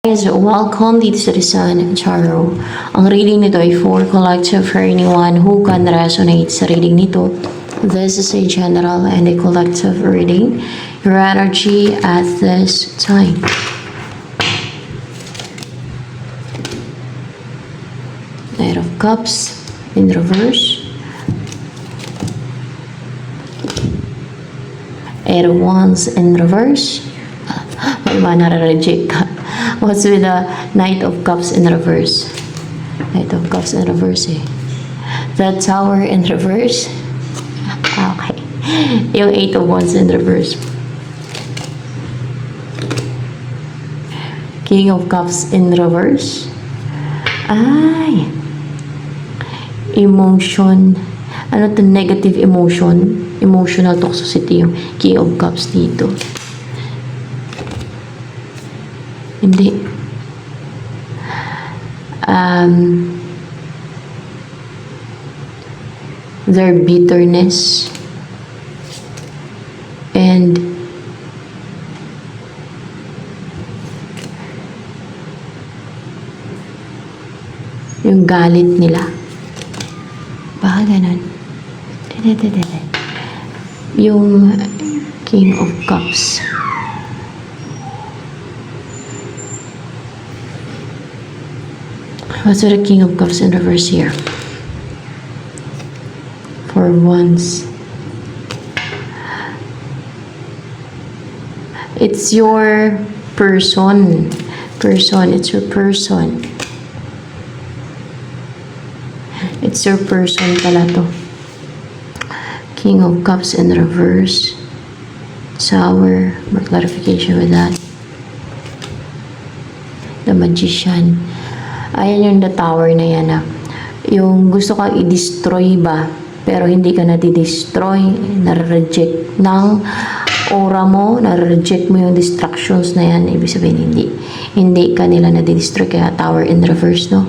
Guys, welcome dito sa Rizan Charo. Ang reading nito ay for collective for anyone who can resonate sa reading nito. This is a general and a collective reading. Your energy at this time. Knight of Cups in reverse. Eight of Wands in reverse. May iba nare-reject ka. What's with the Knight of Cups in reverse? Knight of Cups in reverse eh. The Tower in reverse. Okay. Yung Eight of Wands in reverse. King of Cups in reverse. Ay. Emotion. Ano to? Negative emotion. Emotional toxicity yung King of Cups dito. Hindi. Their bitterness and yung galit nila. Baka ganun. Yung King of Cups. What's the King of Cups in reverse here? For once. It's your person. It's your person. It's your person pala to. King of Cups in reverse. Tower. More clarification with that. The Magician. Ayan yung the Tower na yan ah. Yung gusto kang i-destroy ba, pero hindi ka na-destroy, na-reject ng aura mo, na-reject mo yung distractions na yan, ibig sabihin hindi ka nila na-destroy, kaya Tower in reverse, no?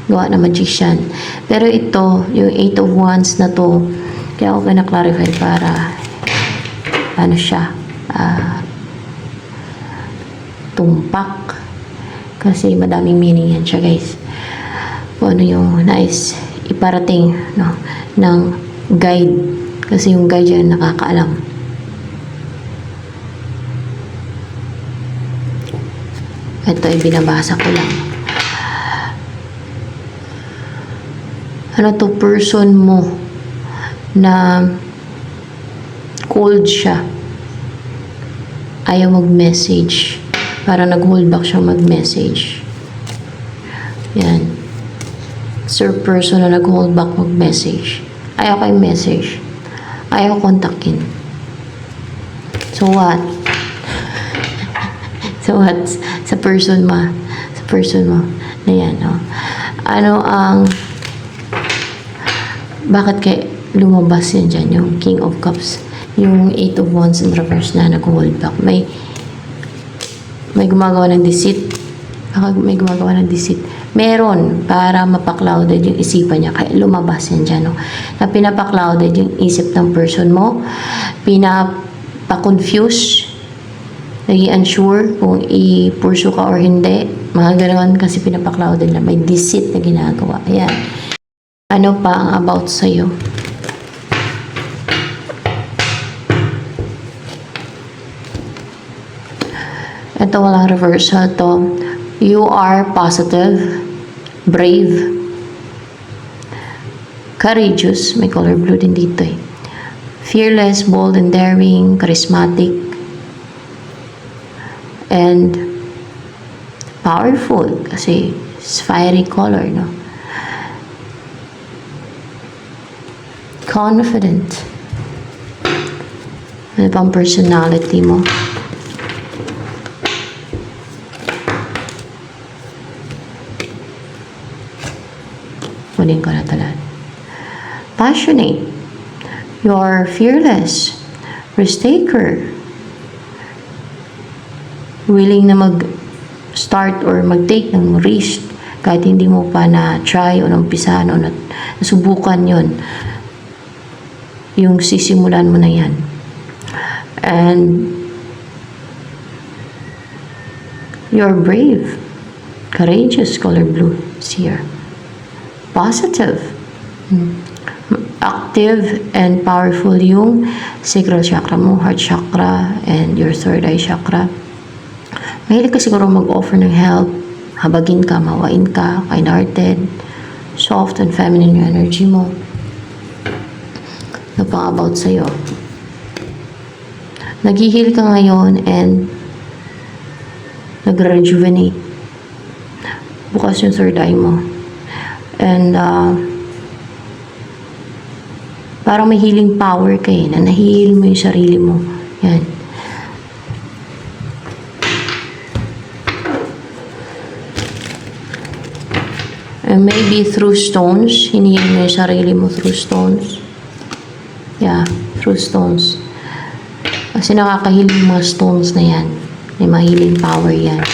Gawa na Magician. Pero ito, yung Eight of Wands na to, kaya ako na-clarify para ano siya, tumpak. Kasi madaming meaning yan siya, guys. Kung ano yung nais iparating, no, ng guide. Kasi yung guide yan nakakaalam. Ito ay binabasa ko lang. Ano to, person mo na cold siya. Ayaw mag-message. Para nag-hold back siya mag-message. Yan. Sir person na nag-hold back mag-message. Ayaw kay message. Ayaw kontakin. So what? So what? Sa person mo. Sa person mo. Na yan, no? Ano ang bakit kay lumabas yan dyan? Yung King of Cups. Yung Eight of Wands in reverse na nag-hold back. May gumagawa ng deceit. May gumagawa ng deceit. Meron para mapaklouded yung isipan niya. Kaya lumabas yan dyan. No? Na pinapaklouded yung isip ng person mo. Pinapakonfuse. Naging unsure kung i-pursue ka or hindi. Mga ganoon kasi pinapaklouded na. May deceit na ginagawa. Ayan. Ano pa ang about sa'yo? Ito walang reversal to. You are positive, brave, courageous, may color blue din dito eh. Fearless, bold and daring, charismatic, and powerful kasi it's fiery color, no? Confident. Ano pang personality mo? Kunin ko na talan. Passionate. You're fearless. Risk-taker. Willing na mag-start or mag-take ng risk kahit hindi mo pa na-try o na-umpisahan o nasubukan yon. Yung sisimulan mo na yan. And you're brave. Courageous, color blue is here. Positive. Active and powerful yung sacral chakra mo, heart chakra, and your third eye chakra. Mahilig ka siguro mag-offer ng help, habagin ka, mawain ka, kind-hearted, soft and feminine yung energy mo. Ano pa about sa'yo? Nag-heal ka ngayon and nag-rejuvenate. Bukas yung third eye mo. And parang may healing power ka na nahihil mo yung sarili mo. Yan. And maybe through stones, hinihil mo yung sarili mo through stones. Yeah, through stones. Kasi nakakahiling mga stones na yan. May mga healing power yan.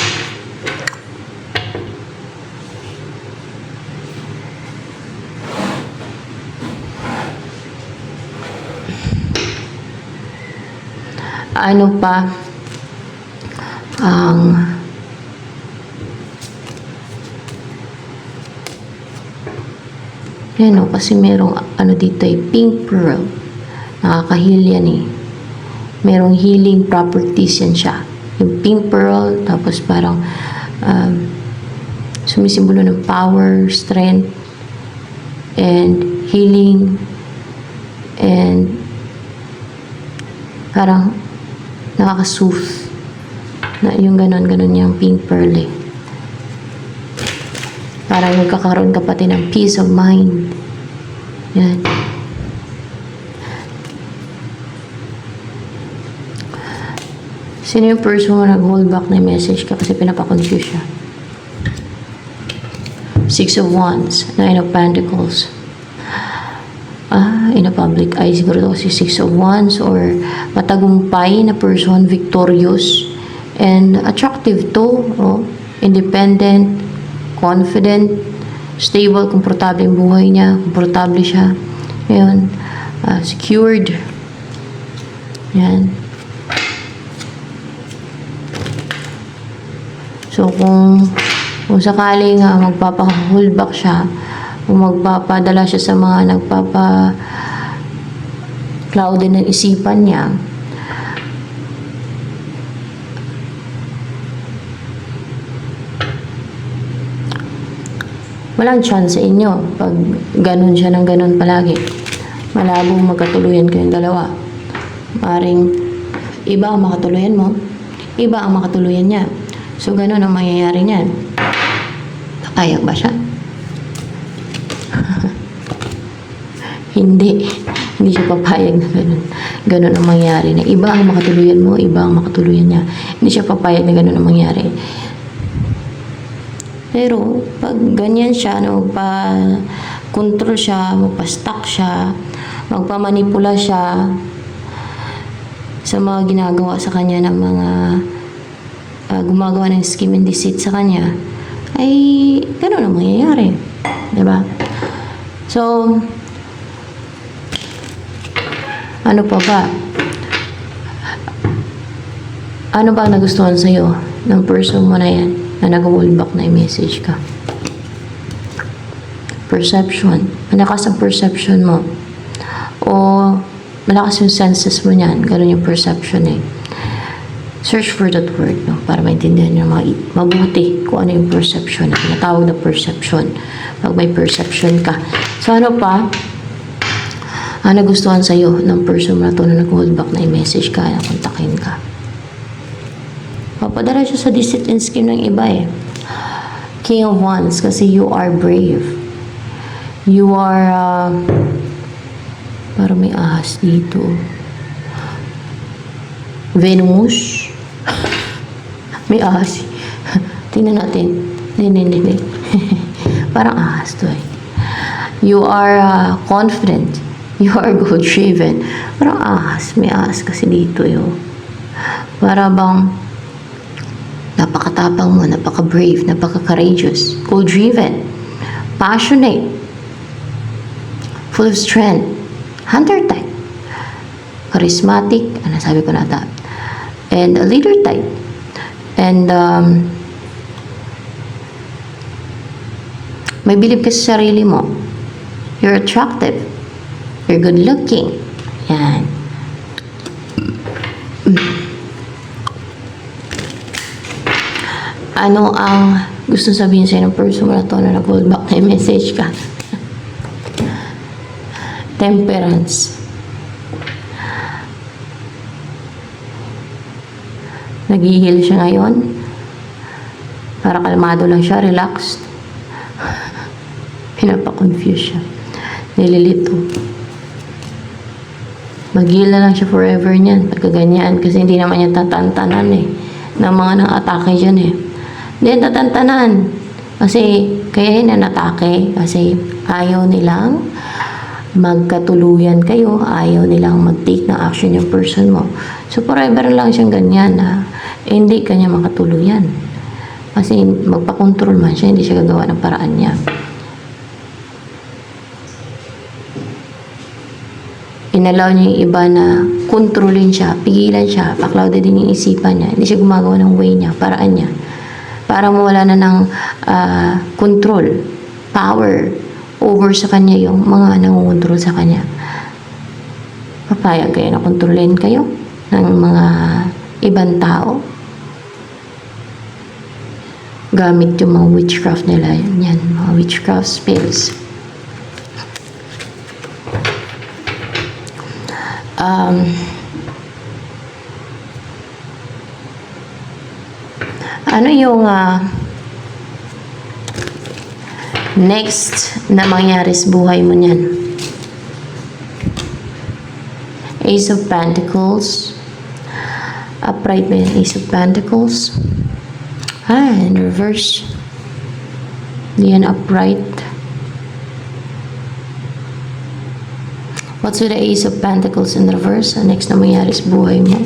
Ano pa ang yan o, kasi merong ano dito pink pearl. Nakaka-heal yan merong healing properties yan siya. Yung pink pearl, tapos parang sumisimbolo ng power, strength, and healing, and parang nakaka-soothe na yung ganon yung pink pearl parang magkakaroon ka pati ng peace of mind. Yan. Sino yung person mo nag-hold back na message ka kasi pinapa-confuse siya? Six of Wands, Nine of Pentacles. In a public eye, siguro ito kasi Six of Wands or matagumpay na person, victorious, and attractive to, independent, confident, stable, komportable yung buhay niya, komportable siya. Ngayon, secured. Yan. So, kung sakaling magpapa-hold back siya, kung magpapadala siya sa mga nagpapa-cloud ng isipan niya, walang chance sa inyo pag ganun siya ng ganun palagi. Malabong magkatuluyan kayong dalawa. Maring iba ang makatuluyan mo, iba ang makatuluyan niya. So, ganun ang mangyayari niyan. Papayag ba siya? Hindi siya papayag na ganun. Ganun ang mangyari na iba ang makatuluyan mo, iba ang makatuluyan niya. Hindi siya papayag na ganun ang mangyari. Pero, pag ganyan siya, magpa-control siya, magpa-stock siya, magpa-manipula siya sa mga ginagawa sa kanya ng mga gumagawa ng scheme and deceit sa kanya, ay ganun ang mangyayari. Diba? So, ano pa ba? Ano ba ang nagustuhan sa'yo ng person mo na yan na nag-hold back na i-message ka? Perception. Malakas ang perception mo. O malakas yung senses mo niyan. Ganun yung perception Search for that word, para maintindihan nyo mabuti kung ano yung perception. Tinatawag na perception. Pag may perception ka. So, ano pa? Nagustuhan sa'yo ng person mo na ito na nag-hold back na i-message ka, na kontakin ka. Papadala siya sa deceit and scheme ng iba King of Wands, kasi you are brave. You are, parang may ahas dito. Venus. May ahas. Tingnan natin. Hindi. Parang ahas to You are confident. You are goal-driven. Parang ahas. May ahas kasi dito Para bang napakatapang mo, napaka-brave, napaka-courageous, goal-driven, passionate, full of strength, hunter type, charismatic, sabi ko na and a leader type, and May believe ka sa sarili mo. You're attractive. You're good looking. Yan. Ano ang gusto sabihin sa'yo ng person mo na to na nag-hold back na message ka? Temperance. Nag-heal siya ngayon. Para kalmado lang siya, relaxed. Pinapa-confuse siya. Nililito. Mag-heal na lang siya forever niyan. Pagkaganyan. Kasi hindi naman niya tatantanan eh. Ng mga nang-atake dyan eh. Hindi tatantanan. Kasi, kaya yun natake. Kasi ayaw nilang magkatuluyan kayo. Ayaw nilang mag-take ng action yung person mo. So, forever lang siyang ganyan na hindi kanya makatuluyan. Kasi magpa-control man siya, hindi siya gagawa ng paraan niya. Inalaw niya yung iba na kontrolin siya, pigilan siya, paklawda din yung isipan niya. Hindi siya gumagawa ng way niya, paraan niya. Para mawala na ng control, power, over sa kanya yung mga nangungontrol sa kanya. Papayag kayo na kontrolin kayo ng mga ibang tao. Gamit yung mga witchcraft nila. Yan, mga witchcraft spells. Ano yung next na mangyari sa buhay mo niyan? Ace of Pentacles. Upright ba yung Ace of Pentacles? In reverse. Hindi yan upright. What's with the Ace of Pentacles in reverse? Next na mangyari sa buhay mo.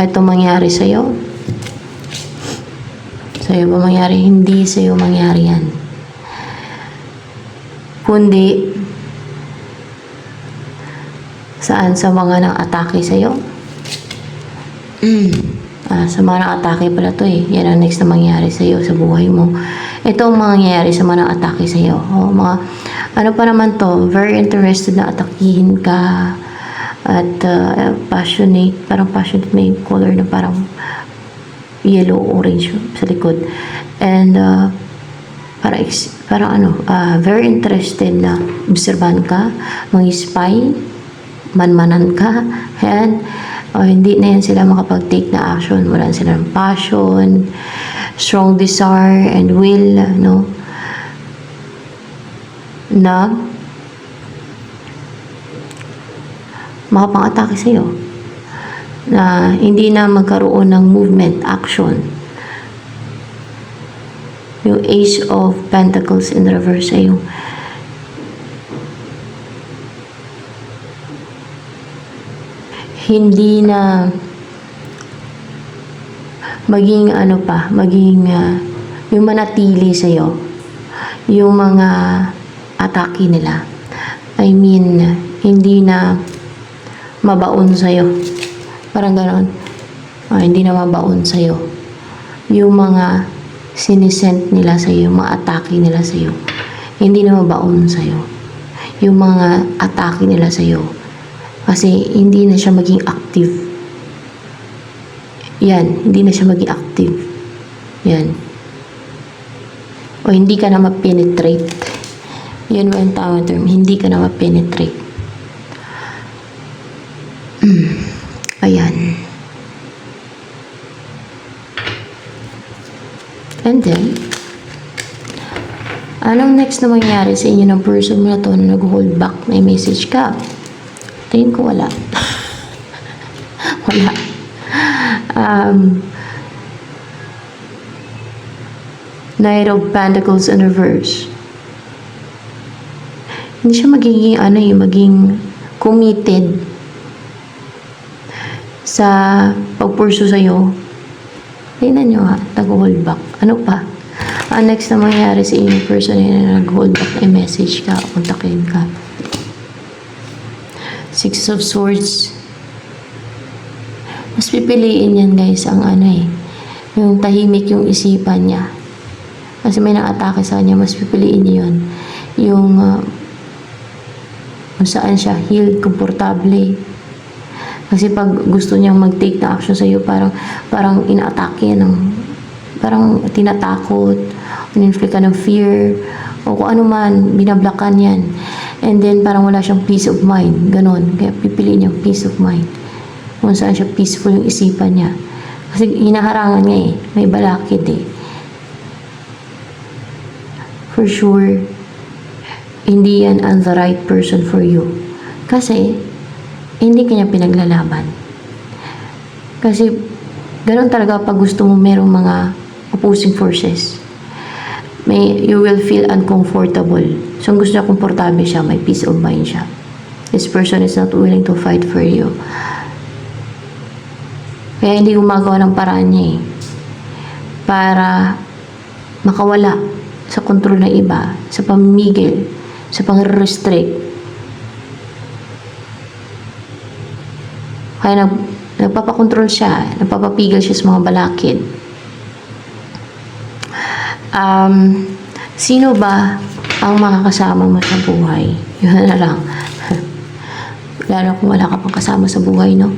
Ito mangyari sa'yo. Sa'yo ba mangyari? Hindi sa'yo mangyari yan. Kundi saan? Sa mga nang-atake sa'yo? Sa mga nang-atake pala to eh. Yan ang next na mangyari sa'yo sa buhay mo. Ito ang mangyayari sa mga nang-atake sa'yo. Ano pa naman to? Very interested na atakihin ka. At passionate. Parang passionate, may color na parang yellow-orange sa likod. And very interested na obserban ka, mag-spy, manmanan ka, and hindi na yan sila makapag-take na action. Wala silang passion, strong desire, and will, no? Na makapang-atake sa'yo. Na hindi na magkaroon ng movement, action. Yung Ace of Pentacles in reverse ay yung hindi na maging yung manatili sa'yo, yung mga atake nila. I mean, hindi na mabaon sa'yo. Parang gano'n. Hindi na mabaon sa'yo. Yung mga sinisent nila sa'yo, yung mga atake nila sa'yo, hindi na mabaon sa'yo. Yung mga atake nila sa'yo, kasi hindi na siya maging active. Yan, hindi na siya maging active. Yan. O hindi ka na ma-penetrate. Yan ba yung tamang term? Hindi ka na ma-penetrate. Ayan. And then, anong next na mangyari sa inyo ng person mo na to na nag-hold back, may message ka? Tingin ko wala. Wala. Knight of Pentacles in reverse. Hindi siya maging committed sa pag-pursue sa'yo. Tingnan nyo ha, nag-hold back. Ano pa? Ang next na mangyari sa inyong person na nag-hold back na message ka, kontakin ka. Six of Swords. Mas pipiliin yan guys ang ano eh, yung tahimik yung isipan niya. Kasi may nang-atake sa kanya, mas pipiliin niya yun. Yung kung saan siya healed, komportable. Kasi pag gusto niyang mag-take na action sa iyo, parang ina-atake yan ng, parang tinatakot, in-inflict ka ng fear, o kung ano man, binablakan yan. And then parang wala siyang peace of mind, ganon. Kaya pipiliin niya peace of mind. Kung saan siya peaceful yung isipan niya. Kasi hinaharangan niya eh, may balakid eh. For sure, hindi yan ang the right person for you. Kasi, hindi kanya pinaglalaban. Kasi, ganun talaga pag gusto mo merong mga opposing forces. You will feel uncomfortable. So, kung gusto niya komportable siya, may peace of mind siya. This person is not willing to fight for you. Kaya hindi gumagawa ng paraan niya eh. Para makawala sa kontrol ng iba, sa pamimigil, sa pang-restrict. Kaya nagpapakontrol siya, nagpapapigil siya sa mga balakid. Sino ba ang makakasama mo sa buhay? Yun na lang. Lalo kung wala ka pang kasama sa buhay, no?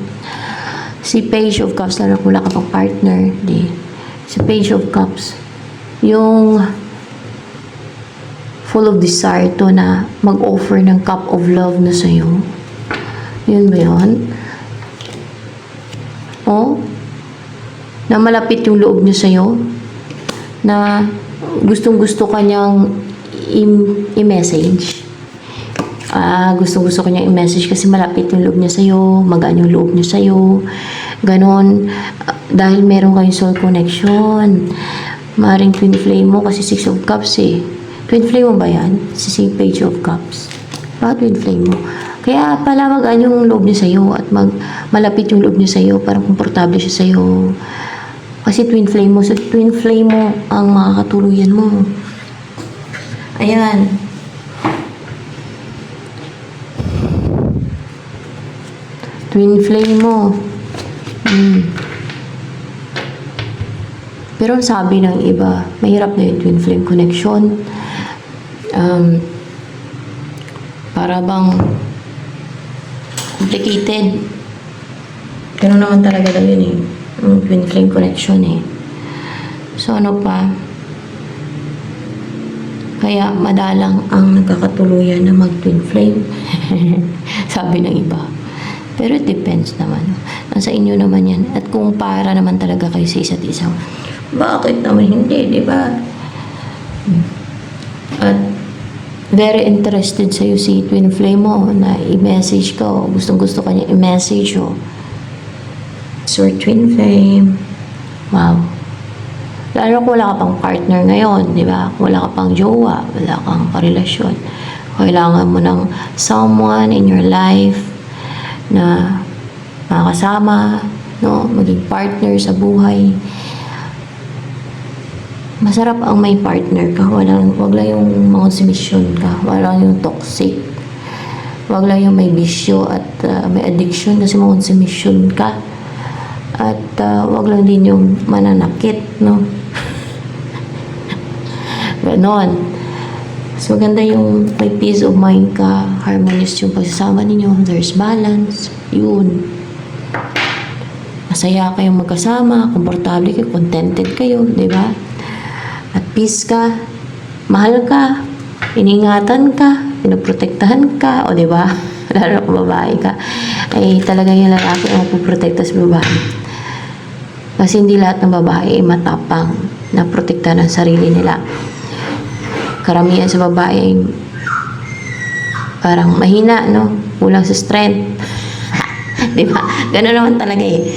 Si Page of Cups, lalo kung wala ka pang partner, di. Si Page of Cups, yung full of desire to na mag-offer ng cup of love na sa'yo. Yun ba yun? O? Na malapit yung loob niya sa'yo? Na gustong-gusto kanyang i-message? Gustong-gusto kanyang i-message kasi malapit yung loob niya sa'yo, magaan yung loob niya sa'yo. Ganon. Dahil meron kayong soul connection. Maring twin flame mo kasi 6 of Cups eh. Twin flame mo ba yan? Si Page of Cups. Bakit twin flame mo? Kaya pala magaan yung loob niya sa'yo at malapit yung loob niya sa'yo, parang komportable siya sa'yo. Kasi twin flame mo. So, twin flame mo ang makakatuluyan mo. Ayan. Twin flame mo. Pero sabi ng iba, mahirap na yung twin flame connection. Para bang complicated. Ganun naman talaga daw yun eh. Yung twin flame connection eh. So ano pa? Kaya madalang ang nagkakatuluyan na mag-twin flame. Sabi ng iba. Pero it depends naman. Nasa inyo naman yan. At kung para naman talaga kayo sa isa't isa, bakit naman hindi, di ba? At very interested sa'yo si twin flame mo na i-message ko. Gustong-gusto ka niya i-message o. So, twin flame. Wow. Lalo kung wala ka pang partner ngayon, di ba? Kung wala ka pang jowa, wala kang karelasyon. Kailangan mo ng someone in your life na makakasama, no? Maging partner sa buhay. Masarap ang may partner ka. Wag lang yung mangonsumisyon ka. Wag lang yung toxic. Wag lang yung may bisyo at may addiction kasi mangonsumisyon ka. At wag lang din yung mananakit, no? Ganon. So, maganda yung may peace of mind ka, harmonious yung pagsasama ninyo, there's balance, yun. Masaya kayong magkasama, komportable kayo, contented kayo, di ba? At peace ka, mahal ka, iningatan ka, pinoprotektahan ka, o di ba? Lalo kung babae ka, ay talaga yung lalaki ang magpuprotekta sa babae. Kasi hindi lahat ng babae ay matapang na protektahan ang sarili nila. Karamihan sa babae ay parang mahina, no? Kulang sa strength. Di ba? Gano'n naman talaga eh.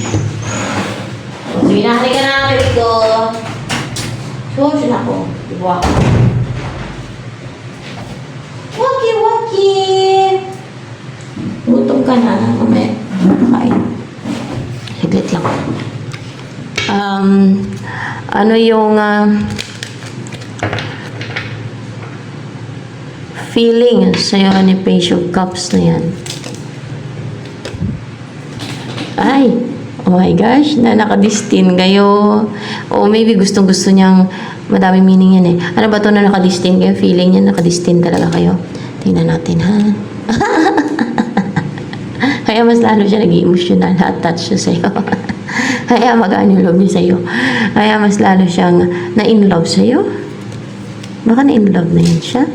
Binahali ka na, baby ko. Susun ako. Diba ako? Waki. Gutom ka na. Mamaya. Kain. Higlit lang. Ano yung feeling sa'yo ni Page of Cups na yan? Ay, Oh my gosh, na nakadistin kayo. O maybe gustong-gusto niyang, madaming meaning yan eh. Ano ba to na nakadistin kayo? Feeling niya nakadistin talaga kayo. Tingnan natin ha. Kaya mas lalo siya nag-emotional, attached siya sa'yo. Kaya magaan yung love niya sa'yo. Kaya mas lalo siyang na-in-love sa'yo. Baka na-in-love na yun siya.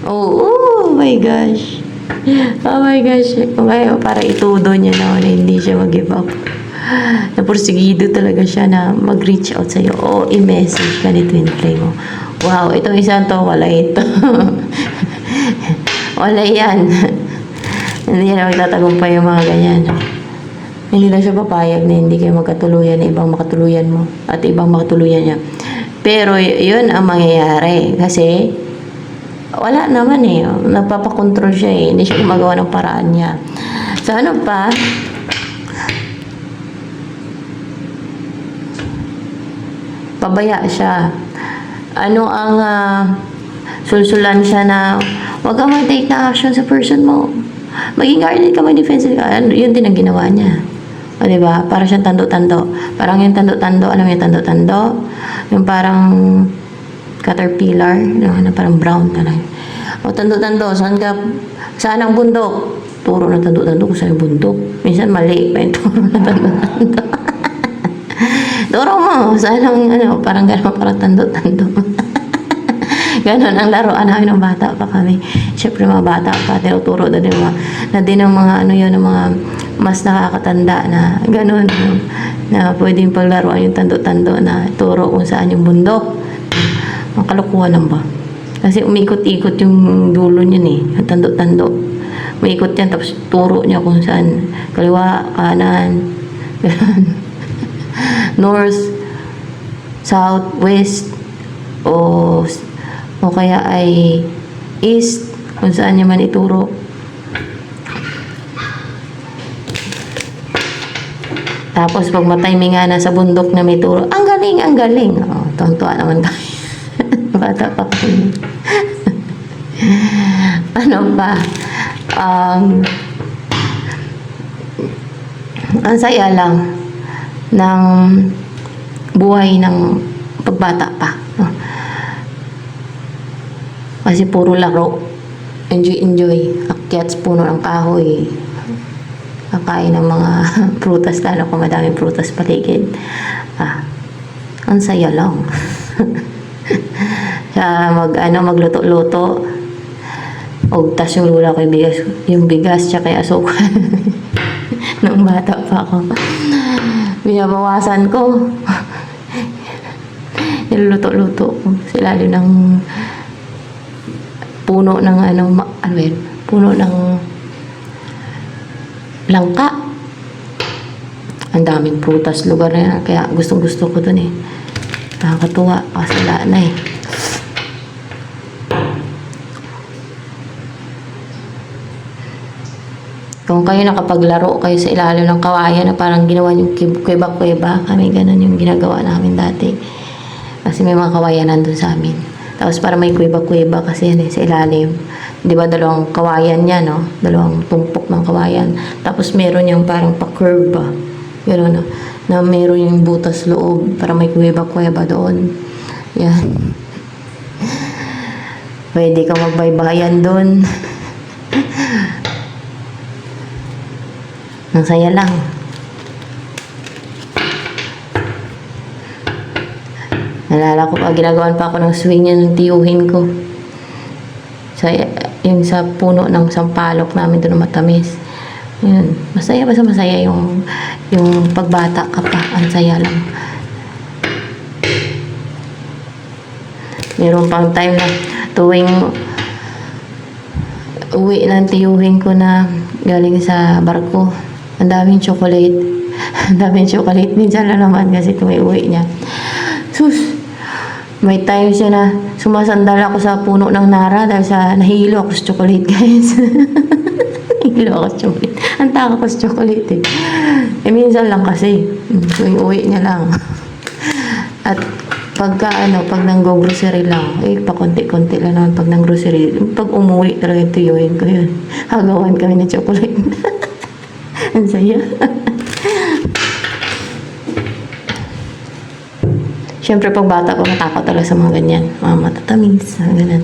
Oh my gosh. Oh my gosh. Kaya para itudo niya na hindi siya mag-give up. Napursigido talaga siya na mag-reach out sa'yo o i-message ka ni Twin Flame mo. Wow, itong isang to, wala ito. Wala yan. Hindi na magtatagumpay yung mga ganyan. Hindi na siya papayag na hindi kayo magkatuluyan na ibang makatuluyan mo at ibang makatuluyan niya. Pero yun ang mangyayari kasi wala naman eh. Nagpapakontrol siya eh. Hindi siya gumagawa ng paraan niya. So ano pa? Pabaya siya. Ano ang sulsulan siya na huwag kang mag-take na action sa person mo. Maging guarded ka, mag-defensive ka. Yun din ang ginawa niya. O diba? Para siyang tando-tando. Parang yung tando-tando, alam mo yung tando-tando? Yung parang caterpillar, na parang brown talaga. O tando-tando, saan ang bundok? Turo na tando-tando kung saan yung bundok. Minsan mali pa yung turo na tando-tando. Turo mo, saan ang parang gano'n, parang tando-tando. Ganon ang laruan namin ng bata pa kami. Siyempre mga bata pa, tinuturo na din ng mga ng mga mas nakakatanda na ganon, na pwedeng paglaruan yung tando-tando na turo kung saan yung bundok. Ang kalukuhan lang ba? Kasi umikot-ikot yung dulo niyan eh, yung tando-tando. Umiikot yan, tapos turo niya kung saan kaliwa, kanan, north, south, west, o kaya ay east, kung saan niya man ituro. Tapos pag matiminga na sa bundok na may turo, ang galing, ang galing. Oh, tuwang-tuwa naman tayo. Bata pa kami. Ano ba? Ang saya lang ng buhay ng pagbata pa. No? Kasi puro laro. Enjoy. Akyat sa puno ng kahoy. Kakain ng mga prutas, lalo kung madaming prutas paligid. Ang saya lang. Magluto-luto. O tas yung lula ko yung bigas tsaka yung asukal. Nung bata pa ako. Binabawasan ko. Niluto-luto ko. Sila ng puno ng puno ng langka. Ang daming prutas lugar na yan. Kaya gustong-gusto ko dun eh. Nakakatuwa. Kasi wala na eh. Kung kayo nakapaglaro kayo sa ilalim ng kawayan na parang ginawa yung kuweba-kuweba, kami ganun yung ginagawa namin dati. Kasi may mga kawayan nandun sa amin. Tapos para may kuweba-kuweba kasi yan eh, sa ilalim. Di ba dalawang kawayan yan, no? Dalawang tumpok ng kawayan. Tapos meron yung parang pa-curve ba? Gano'n, no? Na meron yung butas loob para may kuweba-kuweba doon. Yan. Pwede ka magbaybayan doon. Ang saya lang. Nalala ko pa, ginagawan pa ako ng swing yan ng tiyuhin ko. Yung sa puno ng sampalok namin doon matamis. Yun. Masaya, basta masaya yung pagbata ka pa. Ang saya lang. Meron pang time na tuwing uwi ng tiyuhin ko na galing sa barko. Ang daming chocolate. Ang daming chocolate. Minsan lang naman kasi tuwing uwi niya. Sus! May time siya na sumasandal ako sa puno ng nara dahil sa nahilo ako sa chocolate, guys. Nahilo ako sa chocolate. Ang taka ko sa chocolate eh. Minsan lang kasi. Tuwing uwi niya lang. At pag nang-grocery lang, pakonti-konti lang naman pag nang-grocery. Pag umuwi talaga tuyuin ko yun. Hagawan kami ng chocolate. Ang saya. Siyempre, pag bata ko, natakot talaga sa mga ganyan. Mga matatamis, mga ganyan.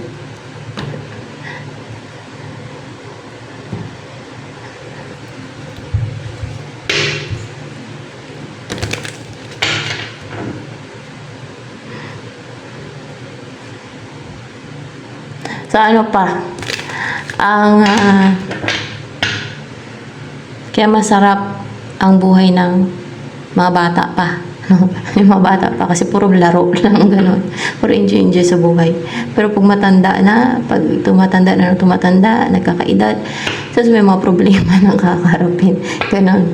So, ano pa? Ang, kaya masarap ang buhay ng mga bata pa. Yung mga bata pa kasi puro laro lang ganun. Puro enjoy sa buhay. Pero pag tumatanda na, nagkakaedad, so may mga problema na kakaharapin. Ganun.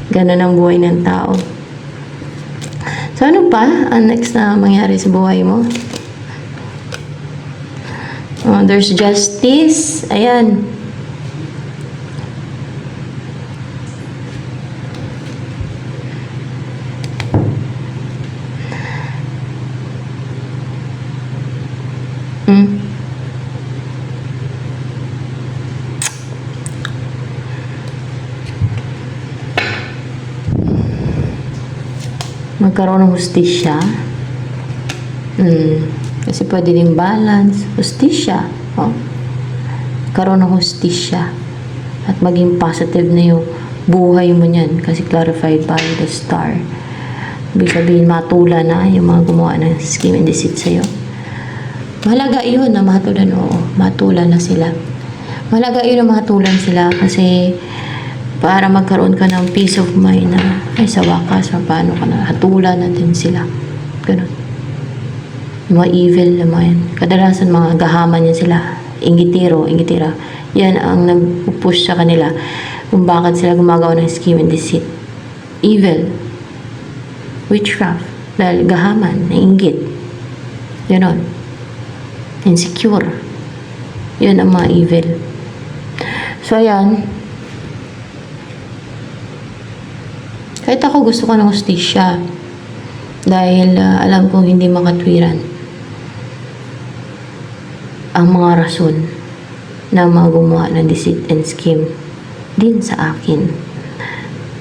Ganun ang buhay ng tao. So, ano pa ang next na mangyari sa buhay mo? There's justice. Ayan. Magkaroon ng hustisya. Kasi pwede din balance. Hustisya. Karoon ng hustisya. At maging positive na yung buhay mo niyan. Kasi clarified by the star. Ibig sabihin, matula na yung mga gumawa ng scheme and deceit sa'yo. Mahalaga yun na matulan. Oo, matulan na sila. Mahalaga yun na matulan sila kasi para magkaroon ka ng peace of mind na ay sa wakas, paano ka na hatulan natin sila. Ganun. Yung mga evil naman. Kadalasan mga gahaman yan sila. Ingitira. Yan ang nag-push sa kanila kung bakit sila gumagawa ng scheme and deceit. Evil. Witchcraft. Dahil gahaman, nainggit. Ganon. Insecure. Yan ang mga evil. So, ayan. Kahit ako gusto ko ng hustisya. Dahil alam kong hindi makatwiran ang mga rason na mga gumawa ng deceit and scheme din sa akin.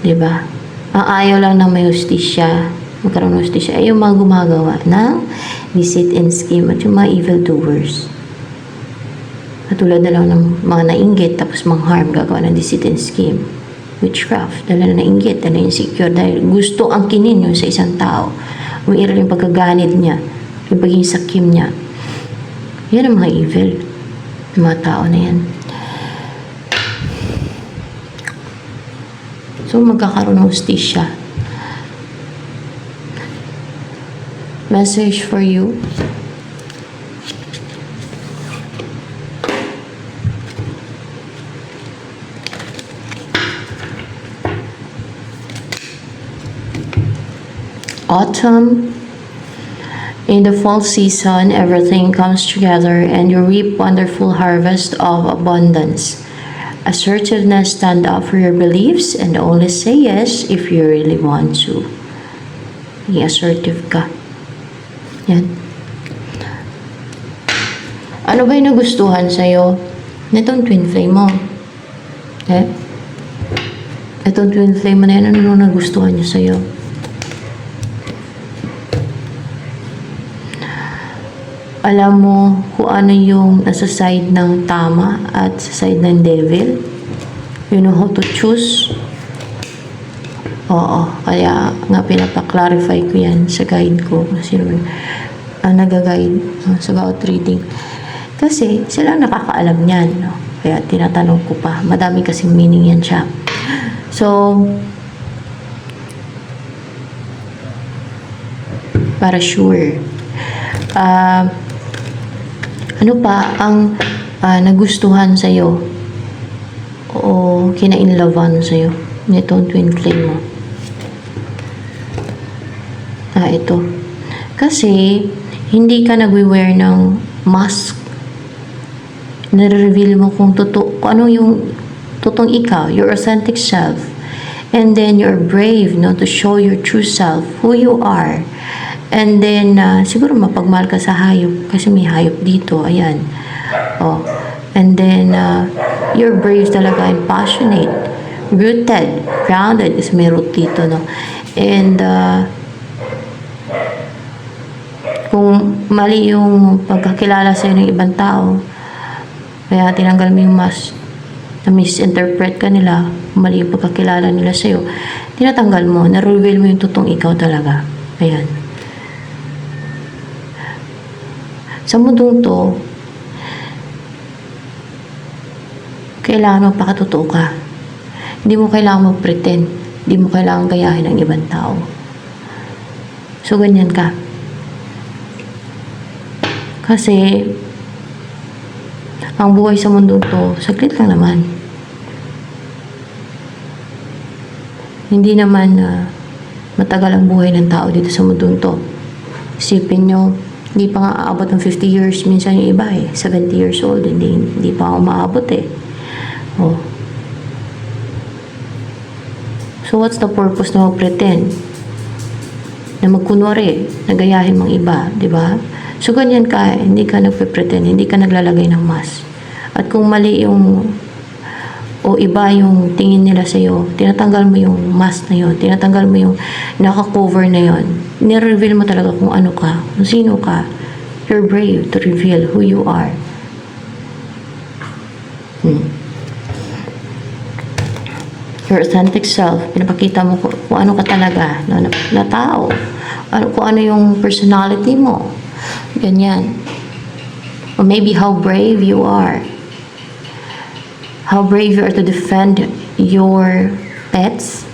Diba? Ang ayaw lang na may hustisya, magkaroon ng hustisya, ay yung mga gumagawa ng deceit and scheme at yung mga evildoers. Katulad na lang ng mga nainggit tapos mang-harm gagawa ng deceit and scheme. Witchcraft, dahil na nainggit, dahil na insecure, dahil gusto ang kinin yun sa isang tao. Umiiral yung pagkaganid niya, yung pagiging sakim niya. Yan ang mga evil ng mga tao na yan. So, magkakaroon ng hustisya. Message for you. Autumn. In the fall season, everything comes together and you reap wonderful harvest of abundance. Assertiveness, stand up for your beliefs and only say yes if you really want to. Be assertive ka. Yan. Ano ba yung nagustuhan sa'yo? Itong twin flame mo. Itong twin flame mo na yan, ano nagustuhan niyo sa'yo? Alam mo kung ano yung nasa side ng tama at sa side ng devil. You know how to choose. Oo, kaya nga pinapaklarify ko yan sa guide ko. Sino ang nag-guide sa bawat reading. Kasi sila nakakaalam niyan. No? Kaya tinatanong ko pa. Madami kasing meaning yan siya. So, para sure. Ano pa ang nagustuhan sa'yo o kinainlovan sa'yo nitong twin flame mo? Ito. Kasi, hindi ka nagwe-wear ng mask. Nare-reveal mo kung ano yung totoong ikaw, your authentic self. And then, you're brave, no, to show your true self, who you are. And then, siguro mapagmahal ka sa hayop kasi may hayop dito. Ayan. Oh. And then, you're brave talaga and passionate. Rooted. Grounded. Kasi may root dito, no? And, Kung mali yung pagkakilala sa'yo ng ibang tao, kaya tinanggal mo yung mask, na misinterpret ka nila, mali yung pagkakilala nila sa'yo, tinatanggal mo, na-reveal mo yung totoong ikaw talaga. Ayan. Sa mundong to, kailangan magpakatotoo ka. Hindi mo kailangan mag-pretend. Hindi mo kailangan gayahin ng ibang tao. So, ganyan ka. Kasi, ang buhay sa mundo to, saglit lang naman. Hindi naman matagal ang buhay ng tao dito sa mundo to. Isipin nyo, hindi pa nga aabot ng 50 years, minsan yung iba 70 years old, hindi pa ako maabot Oh. So, what's the purpose na mag-pretend? Na magkunwari, nagayahin mong iba, di ba? So, ganyan ka, hindi ka nagpe-pretend, hindi ka naglalagay ng mask. At kung mali yung, o iba yung tingin nila sa'yo, tinatanggal mo yung mask na yun, tinatanggal mo yung naka-cover na yun, nire-reveal mo talaga kung ano ka, kung sino ka. You're brave to reveal who you are. Your authentic self, pinapakita mo kung ano ka talaga na tao, kung ano yung personality mo, ganyan. Or maybe how brave you are, how brave you are to defend your pets,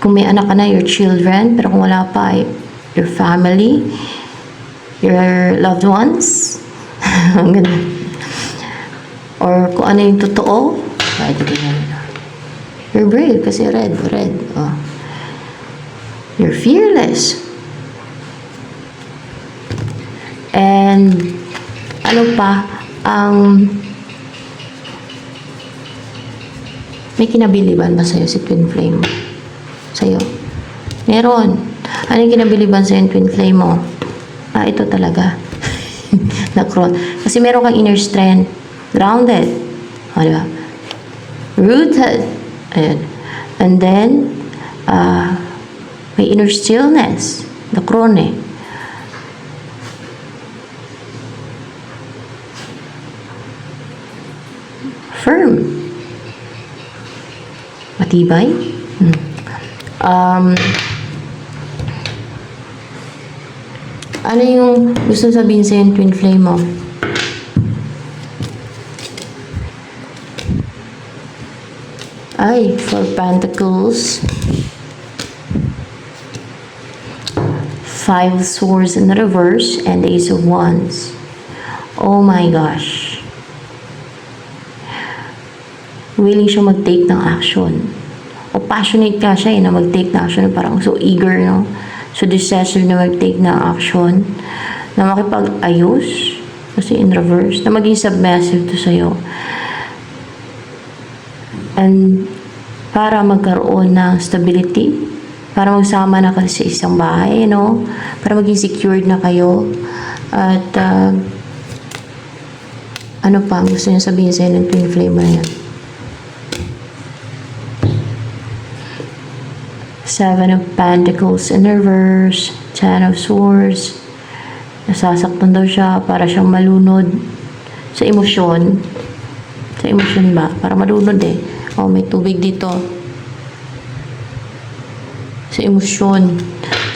kung may anak ka na, your children, pero kung wala pa, your family, your loved ones, ganun. Or kung ano yung totoo, pwede ganyan. You're brave kasi red. Oh. You're fearless. And ano pa, may kinabiliban ba sa'yo si Twin Flame mo? Sa'yo? Meron. Ano yung kinabiliban sa'yo yung Twin Flame mo? Ito talaga. Nakron. Kasi meron kang inner strength. Grounded. O, diba? Rooted. Ayan. And then, may inner stillness. The krone. Firm. Matibay. Ano yung gusto sabihin sa yung Twin Flame mo? Four Pentacles, 5 Swords in reverse, and Ace of Wands. Oh my gosh. Willing siya mag-take ng action. O passionate ka siya na mag-take ng action. Parang so eager, no? So decisive na mag-take ng action. Na makipag-ayos. Kasi in reverse. Na maging submissive to sa'yo. And para magkaroon ng stability, para magsama na kasi sa isang bahay, no? Para maging secured na kayo. At ano pa gusto niyo sabihin sa'yo ng Twin Flame na yan? 7 of Pentacles in reverse, 10 of Swords. Nasasaktan daw siya para siyang malunod sa emosyon. Sa emosyon ba? Para malunod Oh, may tubig dito. Sa emosyon.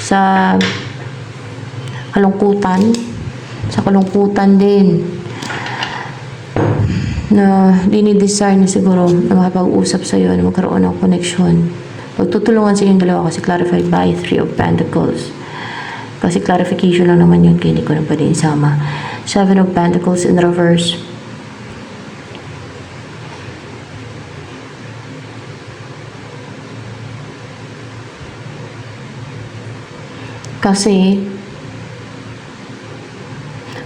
Sa kalungkutan. Sa kalungkutan din. Na dinidesire na siguro na makapag-usap sa'yo, na magkaroon ng connection. Pagtutulungan sa inyong dalawa kasi clarified by 3 of Pentacles. Kasi clarification lang naman yun, kaya hindi ko na pwede isama. 7 of Pentacles in reverse. Kasi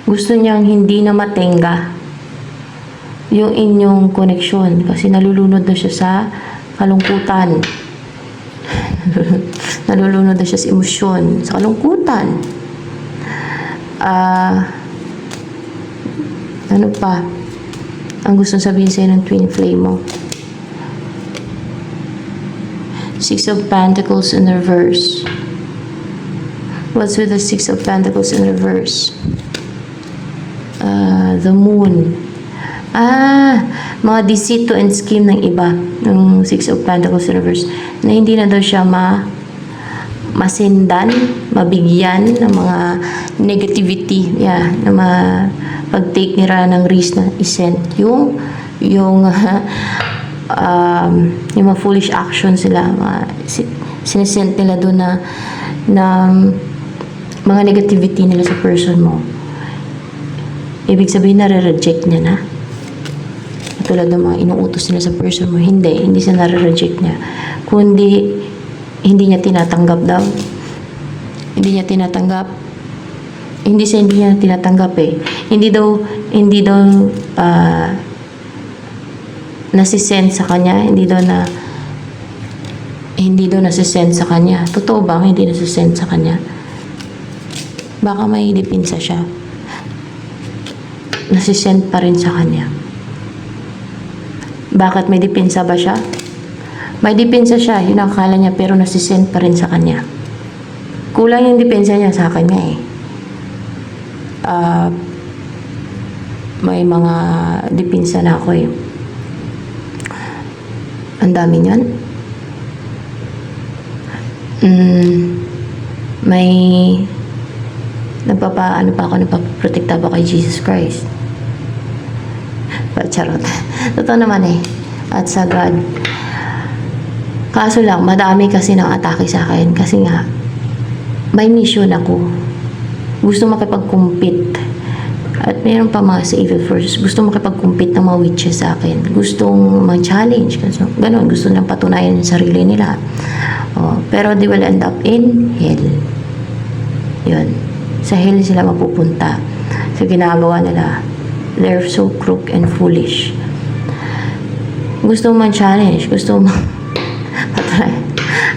gusto niyang hindi na matenga yung inyong connection kasi nalulunod na siya sa kalungkutan. Nalulunod na siya sa emosyon, sa kalungkutan. Ano pa ang gusto sabihin sa'yo ng Twin Flame mo? 6 of Pentacles in reverse. What's with the Six of Pentacles in reverse? The Moon. Mga deceit to and scheme ng iba. Yung Six of Pentacles in reverse. Na hindi na daw siya masindan, mabigyan ng mga negativity. Yeah, na pag-take nila ng risk na isend. Yung mga foolish actions sila, sinesend nila doon na mga negativity nila sa person mo. Ibig sabihin nare-reject niya na. Tulad ng mga inuutos nila sa person mo, hindi siya nare-reject niya. Kundi, hindi niya tinatanggap daw. Hindi niya tinatanggap eh. Hindi daw nasisend sa kanya, hindi daw nasisend sa kanya. Totoo ba hindi nasisend sa kanya? Baka may depensa siya. Nasisend pa rin sa kanya. Bakit may depensa ba siya? May depensa siya, yun ang akala niya, pero nasisend pa rin sa kanya. Kulang yung depensa niya sa kanya eh. May mga depensa na ako eh. Ang dami niyan. May nagpapaprotekta ba kay Jesus Christ? Charot. Totoo naman eh. At sa God. Kaso lang, madami kasi nang atake sa akin. Kasi nga, may mission ako. Gusto makipag-compete. At mayroon pa mga sa evil forces. Gusto makipag-compete ng mga witches sa akin. Gustong mag-challenge. Ganon. Gusto nilang patunayan yung sarili nila. Pero they will end up in hell. Yun. Sa hell sila mapupunta. Sa ginagawa nila. They're so crook and foolish. Gusto mo man-challenge. Gusto mo patunayan.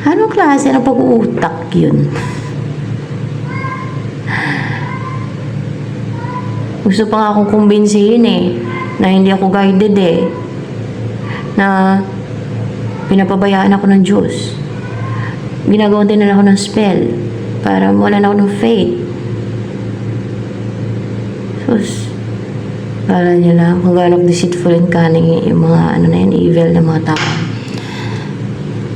Anong klase ng pag-uutak yun? Gusto pa nga akong kumbinsihin eh. Na hindi ako guided eh. Na pinapabayaan ako ng Diyos. Ginagawa din na ako ng spell. Para wala na ako ng faith. Sus. Kala niyo lang kung gaano deceitful and cunning yung mga evil na mga tao.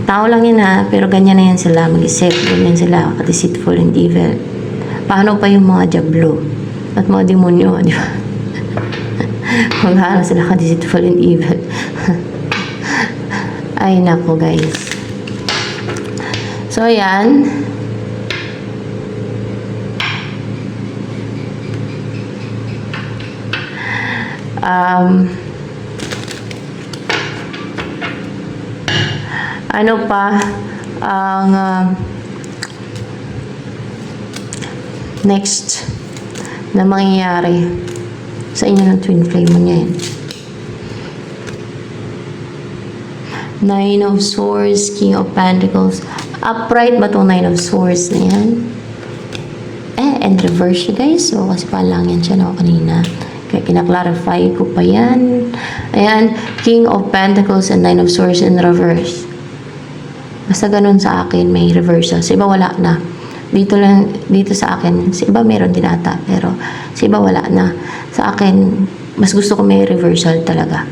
Tao lang yun ha, pero ganyan na yan sila, mag-isip, ganyan sila, deceitful and evil. Paano pa yung mga diablo at mga demonyo, di ba? Kung gaano sila ka-deceitful and evil. Ay nako guys. So yan. Ano pa ang next na mangyayari sa inyo ng twin flame mo niyan? Nine of Swords, King of Pentacles. Upright ba itong Nine of Swords na yan? And reverse siya guys. So, kasi palang yan siya kanina. Kaya kinaklarify ko pa yan. Ayan, King of Pentacles and Nine of Swords in reverse. Basta ganun sa akin, may reversal. Sa iba wala na. Dito sa akin, sa iba meron din ata. Pero sa iba wala na. Sa akin, mas gusto ko may reversal talaga.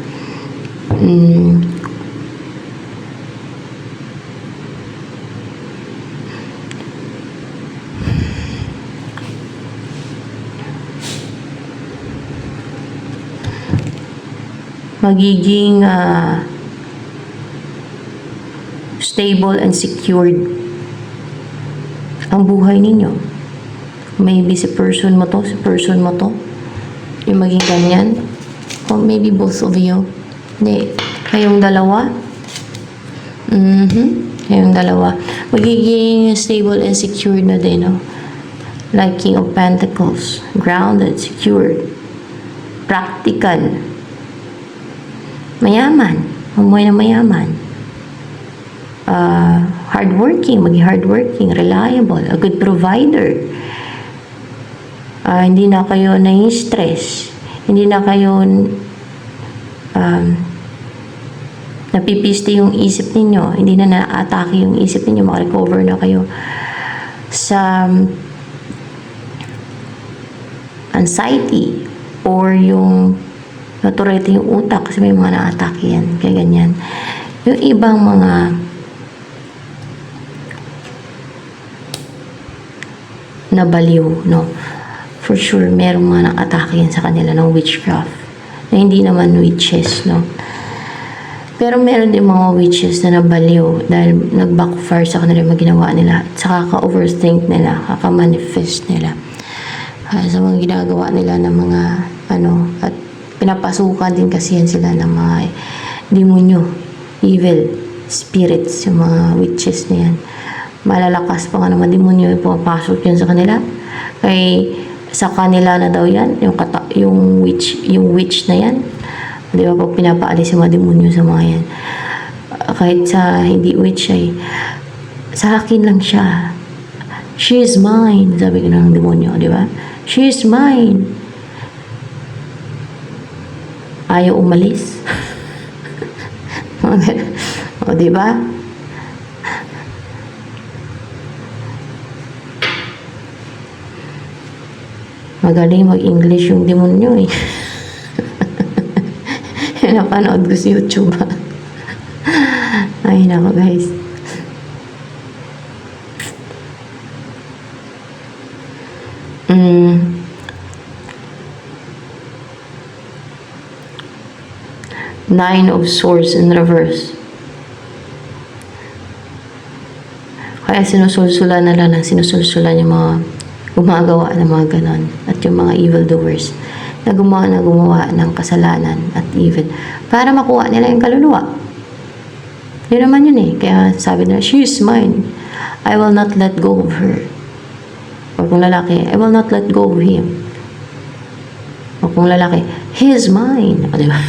Magiging stable and secured ang buhay ninyo. Maybe si person mo to, yung maging ganyan. Or maybe both of you. Hindi, kayong dalawa. Kayong dalawa. Magiging stable and secured na din, no? Like King of Pentacles. Grounded, secured. Practical. Mayaman. Mamuhay na mayaman. Hardworking. Maging hardworking. Reliable. A good provider. Hindi na kayo na-stress. Hindi na kayo napipiste yung isip ninyo. Hindi na na-atake yung isip ninyo. Makarecover na kayo sa anxiety or yung naturete yung utak kasi may mga na-atake yan. Kaya ganyan. Yung ibang mga nabaliw, no? For sure, merong mga na-atake yan sa kanila ng witchcraft na hindi naman witches, no? Pero meron din mga witches na nabaliw dahil nag-backfire sa kanila yung mga ginawa nila at sa kaka-overthink nila, kaka-manifest nila. Sa mga ginagawa nila ng mga at pinapasukan din kasi yan sila ng mga demonyo, evil spirits, yung mga witches na yan. Malalakas pa nga naman demonyo yung pumapasok yan sa kanila. Kay sa kanila na daw yan, yung witch na yan. Di ba pag pinapaalis yung mga demonyo sa mga yan. Kahit sa hindi witch ay, sa akin lang siya. She is mine. Sabi ko ng demonyo, di ba? She is mine. Ayaw umalis. O, di ba? Magaling mag-English yung demonyo eh. Napanood ko sa YouTube. Ay, nako guys. Nine of Swords in reverse. Kaya sinusulsulan na lang ng sinusulsulan yung mga gumagawa ng mga ganon at yung mga evildoers na gumawa ng kasalanan at evil para makuha nila yung kaluluwa. Yun naman yun eh. Kaya sabi nila, she is mine. I will not let go of her. O kung lalaki, I will not let go of him. O kung lalaki, he is mine. O diba?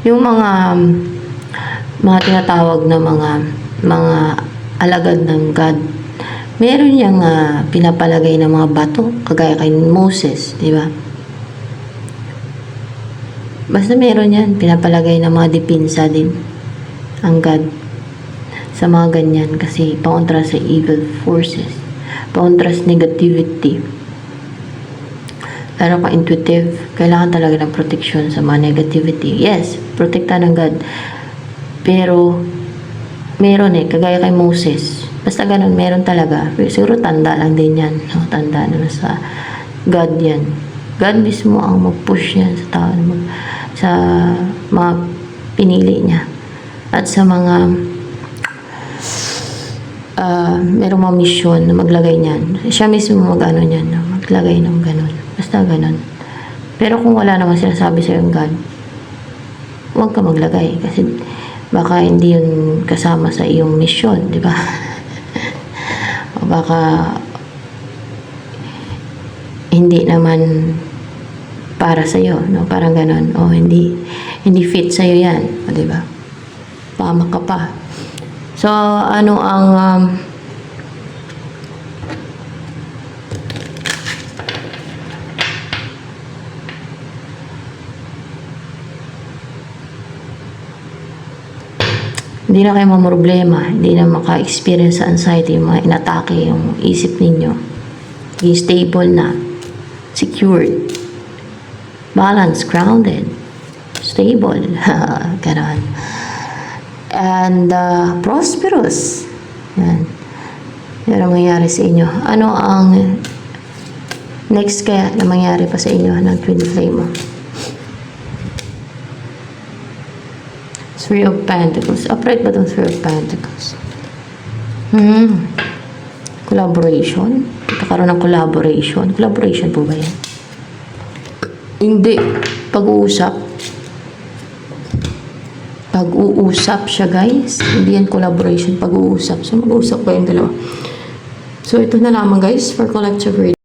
Yung mga tinatawag na mga alagad ng God, meron yang pinapalagay ng mga bato kagaya kay Moses, di ba? Basta meron yan pinapalagay ng mga dipinsa din ang God sa mga ganyan kasi pakontra sa evil forces, pakontra sa negativity. Lalo ka intuitive, kailangan talaga ng protection sa mga negativity. Yes, protektahan ng God. Pero, meron kagaya kay Moses. Basta ganun, meron talaga. Siguro tanda lang din yan. No? Tanda naman sa God yan. God mismo ang mag-push yan sa tao, sa mga pinili niya. At sa mga merong mga mission na maglagay niyan. Siya mismo mag-ano niyan, no? Maglagay ng ganun. Basta ganun. Pero kung wala naman sinasabi sa yung God, huwag ka maglagay kasi baka hindi yun kasama sa iyong mission, di ba? O baka hindi naman para sa iyo, no? Parang ganun. O hindi fit sa iyo yan, o, di ba? Pamak ka pa. So, ano ang hindi na kayo mamroblema, hindi na maka-experience sa anxiety, yung mga inatake yung isip ninyo. Be stable na, secured, balanced, grounded, stable, ganon. And prosperous. Yan. Yan ang mangyari sa inyo. Ano ang next kaya na mangyari pa sa inyo ng twin flame mo? Three of Pentacles. Upright ba itong Three of Pentacles? Collaboration? Kakaroon ng collaboration. Collaboration po ba yan? Hindi. Pag-uusap. Pag-uusap siya, guys. Hindi yan collaboration, pag-uusap. So, mag-uusap kayong dalawa. So, ito na lamang, guys, for collective reading.